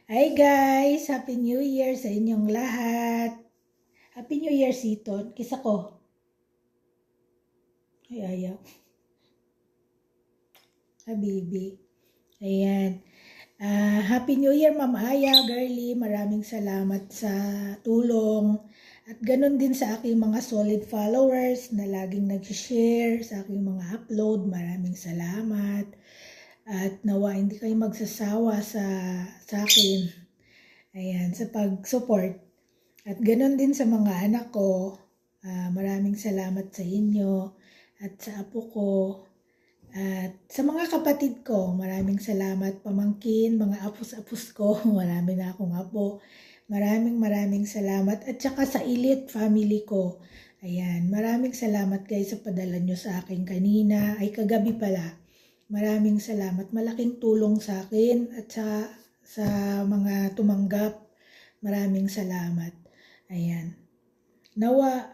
Hi guys! Happy New Year sa inyong lahat. Happy New Year, Siton. Kisa ko. Ay, ayaw. Habibi. Ayan. Happy New Year, Ma'am Aya, girly. Maraming salamat sa tulong. At ganun din sa aking mga solid followers na laging nag-share sa aking mga upload. Maraming salamat. At nawa hindi kayo magsasawa sa akin. Ayan, sa pag-support. At ganoon din sa mga anak ko. Maraming salamat sa inyo at sa apo ko. At sa mga kapatid ko, maraming salamat. Pamangkin, mga apos-apos ko, marami na akong apo. Maraming salamat. At saka sa Elite family ko. Ayan, maraming salamat guys sa padala nyo sa akin kanina. Ay, kagabi pala. Maraming salamat. Malaking tulong sa akin at sa mga tumanggap. Maraming salamat. Ayan. Nawa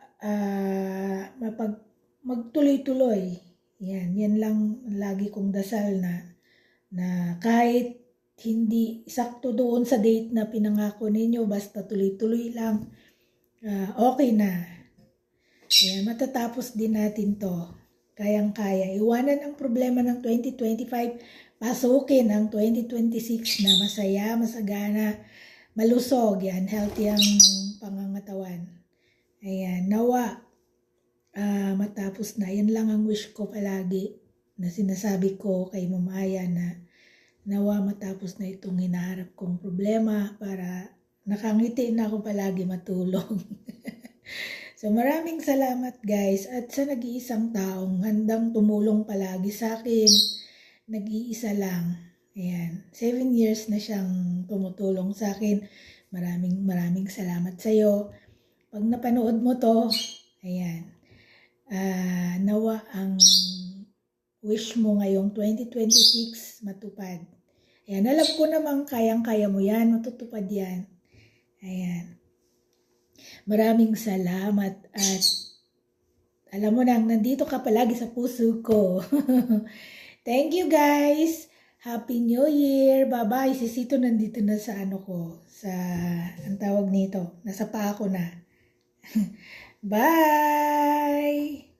magtuloy-tuloy. Yan lang lagi kong dasal na kahit hindi sakto doon sa date na pinangako ninyo, basta tuloy-tuloy lang. Okay na. Ayan, matatapos din natin to. Kayang-kaya. Iwanan ang problema ng 2025, pasukin ang 2026 na masaya, masagana, malusog. Yan, healthy ang pangangatawan. Ayan, nawa matapos na. Yan lang ang wish ko palagi na sinasabi ko kay Mamaya na nawa matapos na itong hinaharap kong problema para nakangiti na ako palagi matulog. So maraming salamat guys at sa nag-iisang taong handang tumulong palagi sa akin, nag-iisa lang. Ayan, 7 years na siyang tumutulong sa akin. Maraming salamat sa iyo. Pag napanood mo to, ayan, nawa ang wish mo ngayong 2026 matupad. Ayan, alam ko namang kayang-kaya mo yan, matutupad yan. Ayan. Maraming salamat at alam mo nang nandito ka palagi sa puso ko. Thank you guys. Happy New Year. Bye-bye. Si Sito nandito na sa ang tawag nito. Nasa paa ko na. Bye!